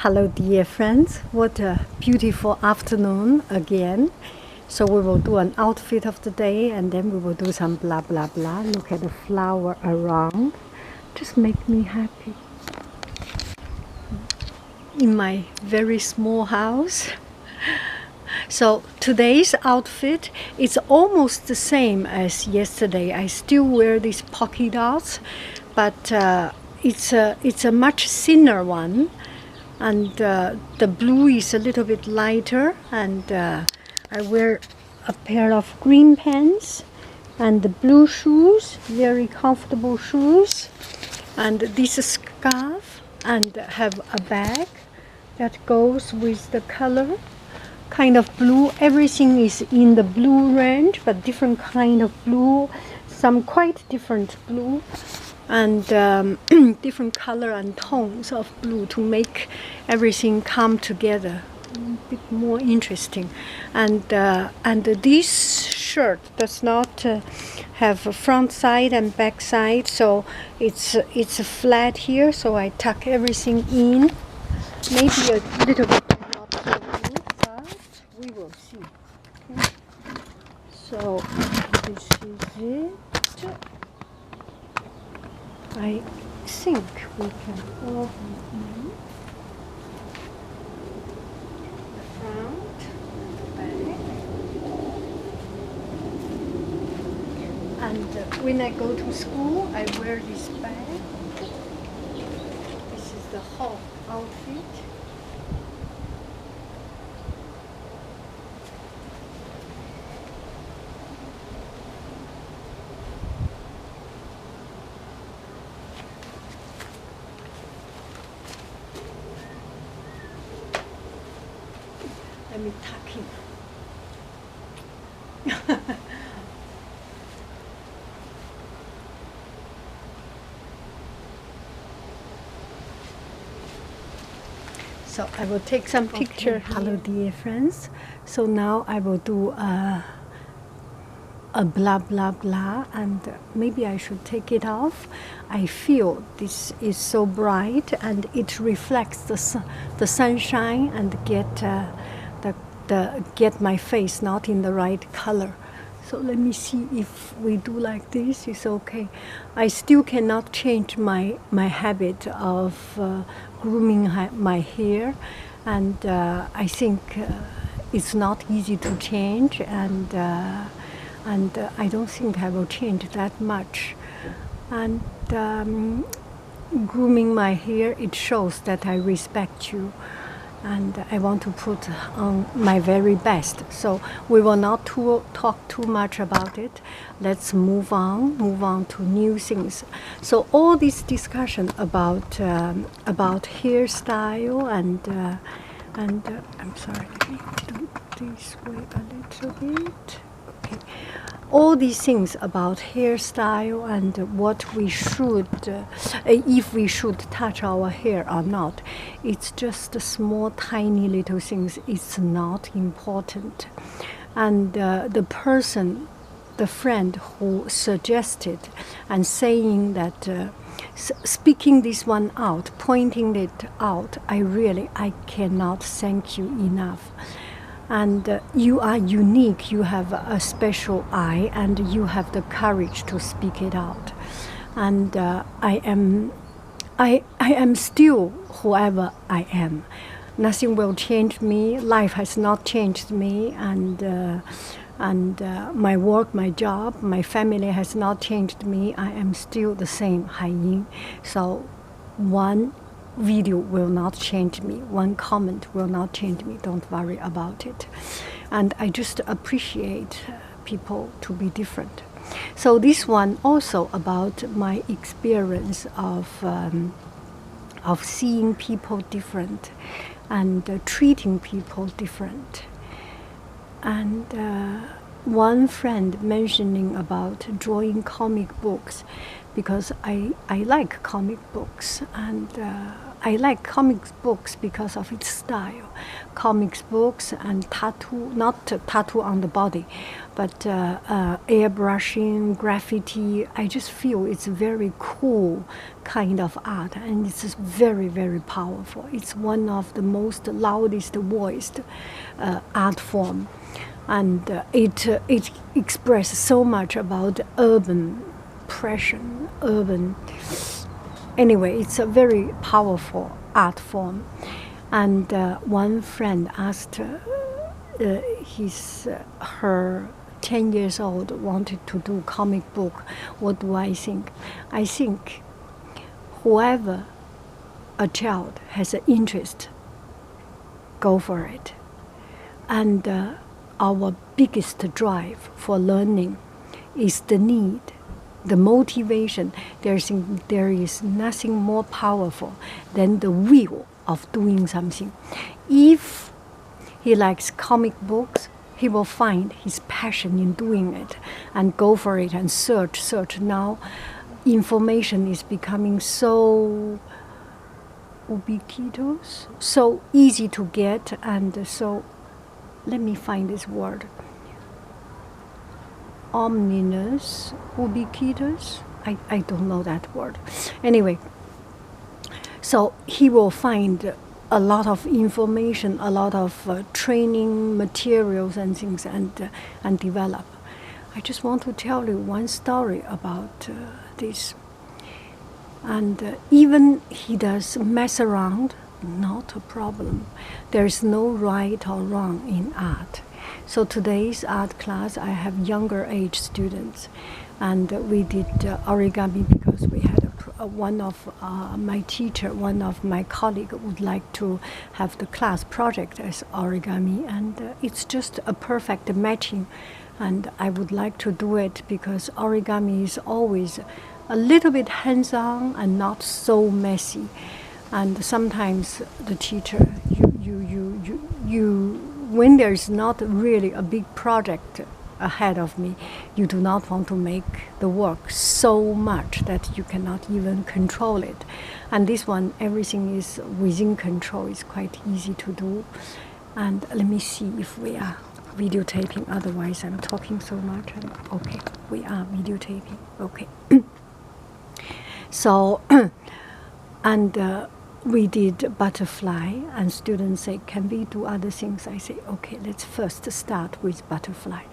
Hello dear friends, what a beautiful afternoon again. So we will do an outfit of the day and then we will do some blah blah blah. Look at the flower around, just make me happy. In my very small house. So today's outfit is almost the same as yesterday. I still wear these polka dots, but it's a much thinner one, and the blue is a little bit lighter, and I wear a pair of green pants and the blue shoes, very comfortable shoes, and this scarf, and have a bag that goes with the color. Kind of blue, everything is in the blue range, but different kind of blue, some quite different blue, and different color and tones of blue to make everything come together a bit more interesting. And this shirt does not have a front side and back side, so it's flat here, so I tuck everything in. Maybe a little bit not so good, but we will see. Okay. So this is it. I think we can open the front, the back, and when I go to school, I wear this bag. This is the whole outfit. Let me tuck in. So I will take some picture. Okay. Hello dear friends. So now I will do a blah blah blah, and maybe I should take it off. I feel this is so bright and it reflects the sunshine and get my face not in the right color. So let me see if we do like this. It's okay. I still cannot change my habit of grooming my hair, and I think it's not easy to change, and I don't think I will change that much. And grooming my hair, it shows that I respect you, and I want to put on my very best. So we will not talk too much about it. Let's move on to new things. So all this discussion about hairstyle and I'm sorry, let me do this way a little bit. Okay. All these things about hairstyle and what we should, if we should touch our hair or not, it's just small, tiny little things. It's not important. And the person, the friend who suggested and saying that, speaking this one out, pointing it out, I cannot thank you enough. And you are unique, you have a special eye, and you have the courage to speak it out. And I am still whoever I am. Nothing will change me. Life has not changed me, and my work, my job, my family has not changed me. I am still the same Hai Ying. So one video will not change me, one comment will not change me, don't worry about it. And I just appreciate people to be different. So this one also about my experience of seeing people different and treating people different. And one friend mentioning about drawing comic books, because I like comic books, and I like comics books because of its style. Comics books and tattoo, not tattoo on the body, but airbrushing, graffiti. I just feel it's a very cool kind of art, and it's just very, very powerful. It's one of the most loudest voiced art form, and it expresses so much about urban impression, urban. Anyway, it's a very powerful art form. And one friend asked her 10 years old wanted to do comic book. What do I think? I think whoever a child has an interest, go for it. And our biggest drive for learning is the need, the motivation. There is nothing more powerful than the will of doing something. If he likes comic books, he will find his passion in doing it and go for it and search. Now, information is becoming so ubiquitous, so easy to get, and so, let me find this word. Omninous, ubiquitous, I don't know that word. Anyway, so he will find a lot of information, a lot of training materials and things, and develop. I just want to tell you one story about this. And even he does mess around, not a problem. There's no right or wrong in art. So today's art class, I have younger age students, and we did origami because we had one of my teacher, one of my colleague would like to have the class project as origami, and it's just a perfect matching. And I would like to do it because origami is always a little bit hands-on and not so messy. And sometimes the teacher, when there's not really a big project ahead of me, you do not want to make the work so much that you cannot even control it. And this one, everything is within control. It's quite easy to do. And let me see if we are videotaping. Otherwise, I'm talking so much. Okay, we are videotaping. Okay. So, and we did butterfly, and students say, can we do other things? I say, okay, let's first start with butterfly,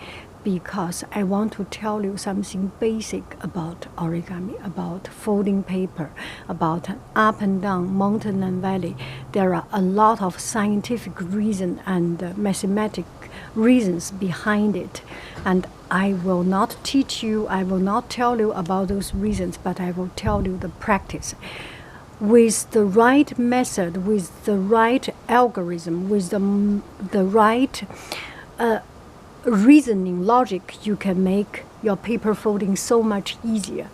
because I want to tell you something basic about origami, about folding paper, about up and down, mountain and valley. There are a lot of scientific reasons and mathematic reasons behind it. And I will not teach you, I will not tell you about those reasons, but I will tell you the practice. With the right method, with the right algorithm, with the right reasoning, logic, you can make your paper folding so much easier.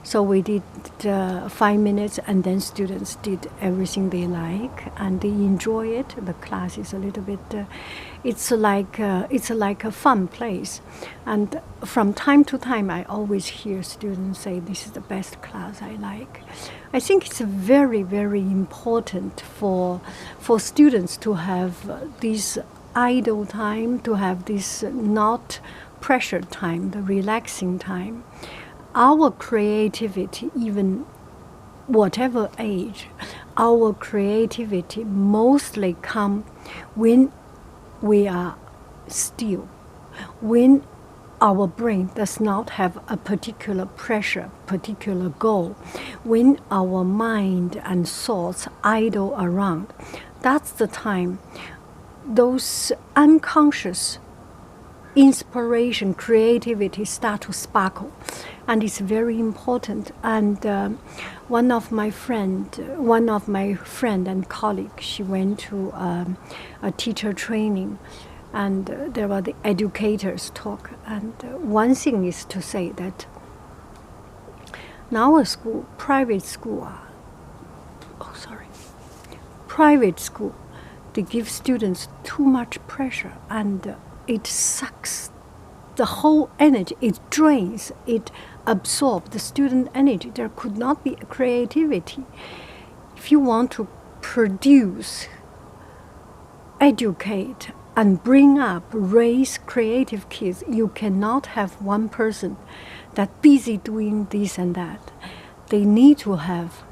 So we did 5 minutes, and then students did everything they like, and they enjoy it. The class is a little bit, it's like a fun place. And from time to time, I always hear students say, this is the best class I like. I think it's very, very important for students to have this idle time, to have this not pressured time, the relaxing time. Our creativity, even whatever age, our creativity mostly comes when we are still, when our brain does not have a particular pressure, particular goal, when our mind and thoughts idle around. That's the time those unconscious inspiration, creativity start to sparkle, and it's very important. And one of my friend and colleague, she went to a teacher training, and there were the educators talk. And one thing is to say that now a school, private school, they give students too much pressure, and it sucks the whole energy. It drains, it absorbs the student energy. There could not be creativity. If you want to produce, educate, and bring up, raise creative kids, you cannot have one person that busy doing this and that. They need to have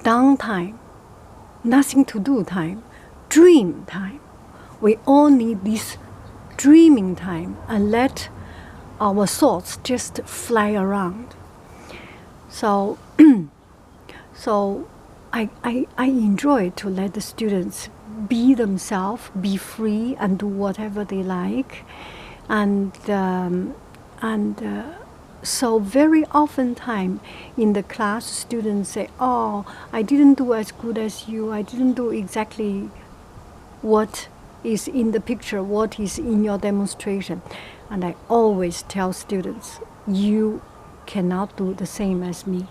downtime, nothing to do time, dream time. We all need this dreaming time and let our thoughts just fly around. So, I enjoy to let the students be themselves, be free, and do whatever they like, so very often time in the class, students say, "Oh, I didn't do as good as you. I didn't do exactly what is in the picture, what is in your demonstration." And I always tell students, you cannot do the same as me.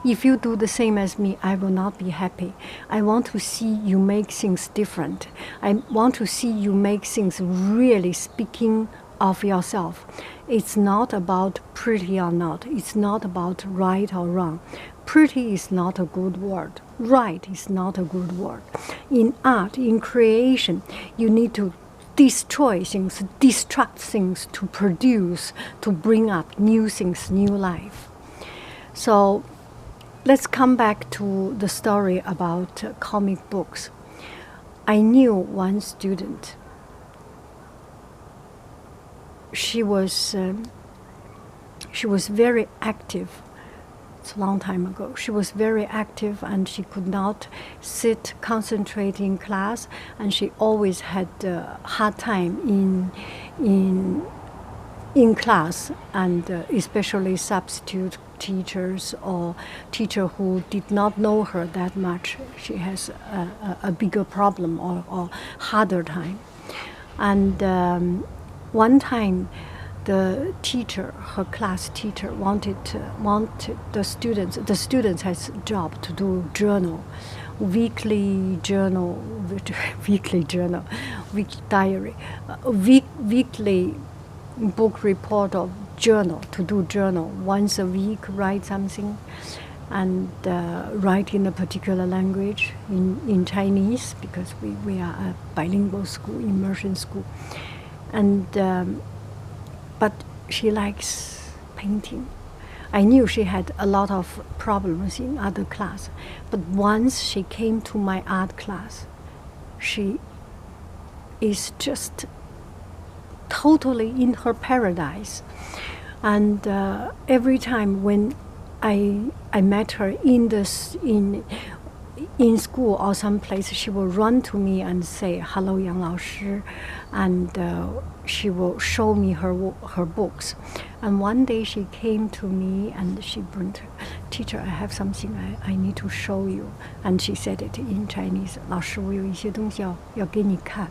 If you do the same as me, I will not be happy. I want to see you make things different. I want to see you make things really speaking of yourself. It's not about pretty or not. It's not about right or wrong. Pretty is not a good word. Right is not a good word. In art, in creation, you need to destroy things, destruct things to produce, to bring up new things, new life. So let's come back to the story about comic books. I knew one student. She was very active. It's a long time ago. She was very active, and she could not concentrate in class, and she always had a hard time in class, and especially substitute teachers or teacher who did not know her that much. She has a bigger problem or harder time. And one time, the teacher, her class teacher, wanted the students. The students has a job to do journal, weekly diary, weekly book report of journal, to do journal once a week, write something, and write in a particular language, in Chinese, because we are a bilingual school, immersion school. And but she likes painting. I knew she had a lot of problems in other class, but once she came to my art class, she is just totally in her paradise. And every time when I met her in school or someplace, she will run to me and say, "Hello, Yang Lao Shi," and she will show me her books. And one day she came to me and she brought, "Teacher, I have something I need to show you." And she said it in Chinese, "老师，我有一些东西要给你看."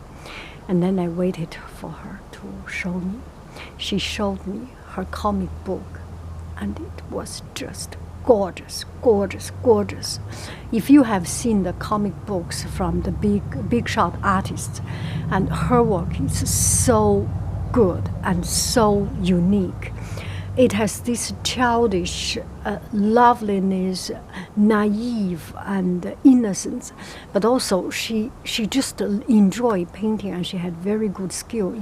And then I waited for her to show me. She showed me her comic book, and it was just gorgeous, gorgeous, gorgeous. If you have seen the comic books from the big shot artists, and her work is so good and so unique. It has this childish loveliness, naive and innocence, but also she just enjoyed painting, and she had very good skill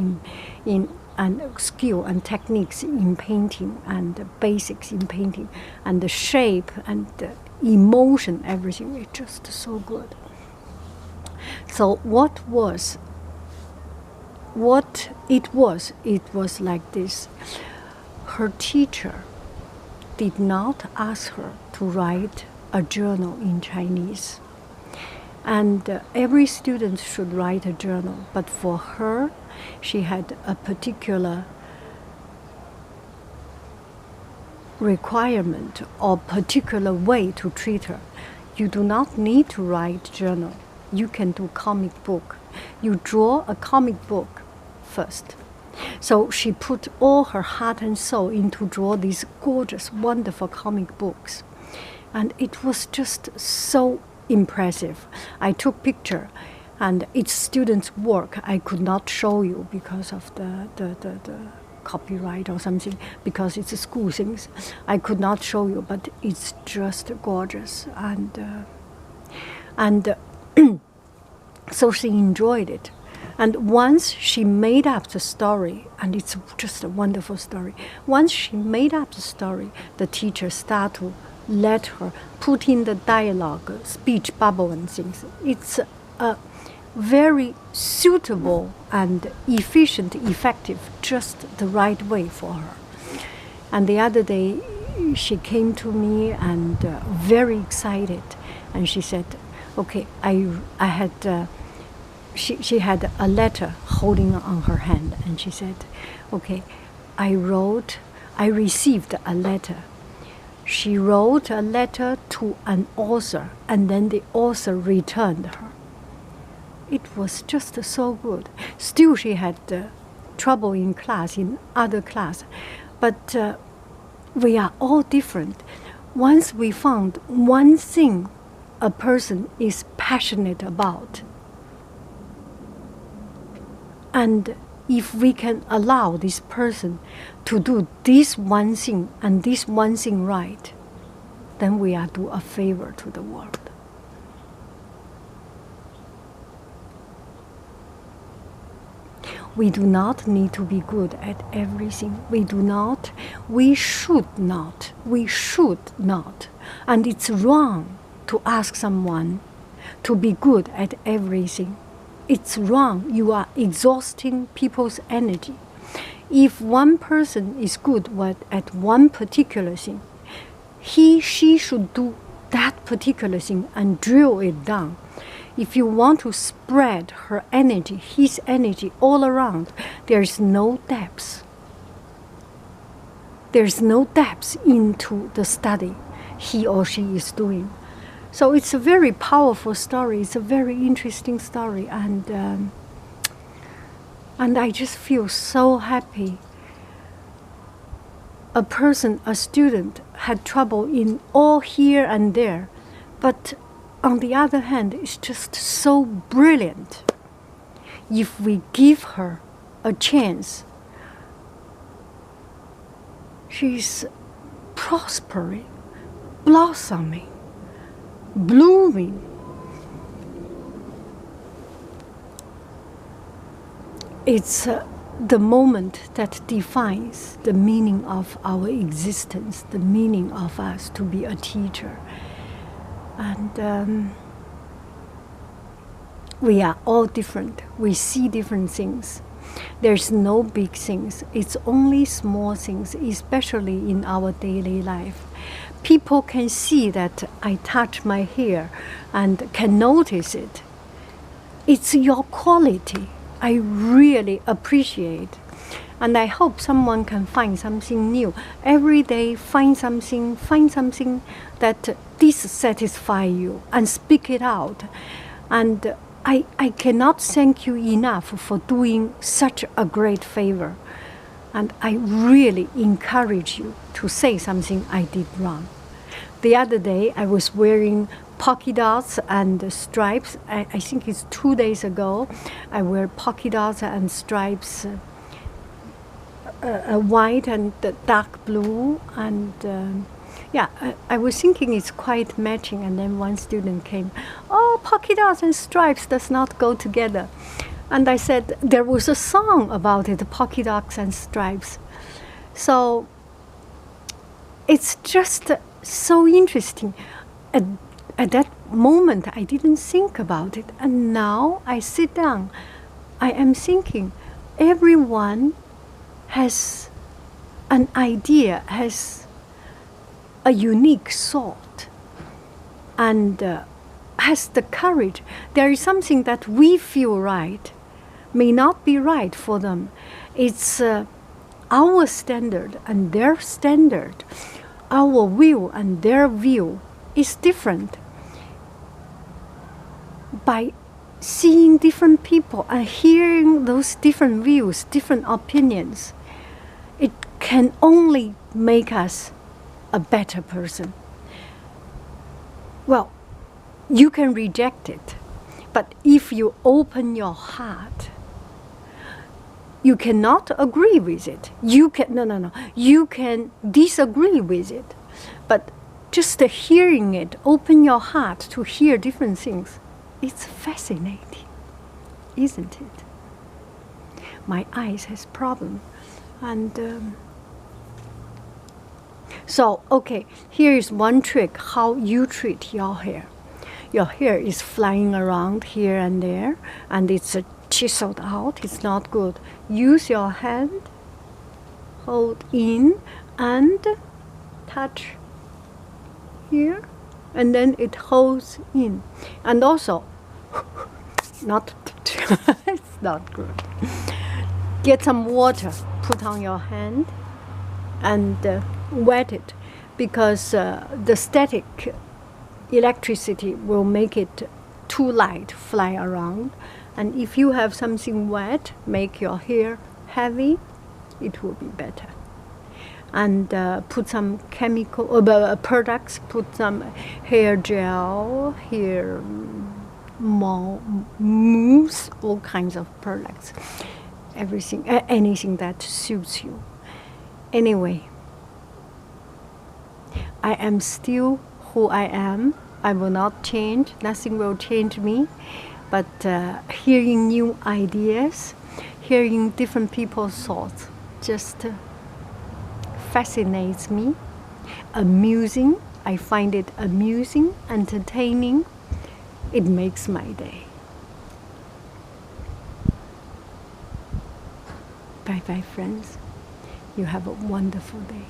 skill and techniques in painting, and basics in painting, and the shape and the emotion, everything is just so good. So it was like this. Her teacher did not ask her to write a journal in Chinese. And every student should write a journal, but for her, she had a particular requirement or particular way to treat her. You do not need to write journal. You can do comic book. You draw a comic book first. So she put all her heart and soul into draw these gorgeous, wonderful comic books. And it was just so impressive. I took picture, and it's students' work. I could not show you because of the copyright or something, because it's a school things. I could not show you, but it's just gorgeous. And And so she enjoyed it. And once she made up the story, and it's just a wonderful story, once she made up the story, the teacher started to let her put in the dialogue, speech bubble and things. It's a very suitable and efficient, effective, just the right way for her. And the other day, she came to me and very excited, and she said, okay, I had, she had a letter holding on her hand, and she said, okay, I received a letter. She wrote a letter to an author, and then the author returned her. It was just so good. Still, she had trouble in class, in other class, but we are all different. Once we found one thing a person is passionate about, and if we can allow this person to do this one thing and this one thing right, then we are do a favor to the world. We do not need to be good at everything. We should not. And it's wrong to ask someone to be good at everything. It's wrong. You are exhausting people's energy. If one person is good at one particular thing, she should do that particular thing and drill it down. If you want to spread her energy, his energy all around, there's no depth. There's no depth into the study he or she is doing. So it's a very powerful story. It's a very interesting story, and I just feel so happy. A student had trouble in all here and there, but on the other hand, it's just so brilliant. If we give her a chance, she's prospering, blossoming, blooming. It's the moment that defines the meaning of our existence, the meaning of us to be a teacher. And we are all different. We see different things. There's no big things. It's only small things, especially in our daily life. People can see that I touch my hair and can notice it. It's your quality. I really appreciate. And I hope someone can find something new. Every day, find something that dissatisfies you and speak it out. And I cannot thank you enough for doing such a great favor. And I really encourage you to say something I did wrong. The other day, I was wearing polka dots and stripes. I think it's 2 days ago. I wear polka dots and stripes, white and dark blue. And I was thinking it's quite matching. And then one student came, oh, polka dots and stripes does not go together. And I said, there was a song about it, polka dots and stripes. So it's just so interesting. At that moment, I didn't think about it. And now I sit down, I am thinking, everyone has an idea, has a unique thought, and has the courage. There is something that we feel right, may not be right for them. It's our standard and their standard. Our view and their view is different. By seeing different people and hearing those different views, different opinions, it can only make us a better person. Well, you can reject it, but if you open your heart, you cannot agree with it. You can disagree with it, but just hearing it, open your heart to hear different things. It's fascinating, isn't it? My eyes has problem. And so, okay, here is one trick how you treat your hair. Your hair is flying around here and there, and it's chiseled out. It's not good. Use your hand, hold in, and touch here, and then it holds in. And also, not it's not good. Get some water, put on your hand, and wet it, because the static electricity will make it too light fly around. And if you have something wet, make your hair heavy, it will be better. And put some chemical products, put some hair gel, hair mousse, all kinds of products, everything, anything that suits you. Anyway, I am still who I am. I will not change. Nothing will change me. But hearing new ideas, hearing different people's thoughts, just fascinates me. Amusing. I find it amusing, entertaining. It makes my day. Bye-bye, friends. You have a wonderful day.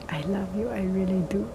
I love you, I really do.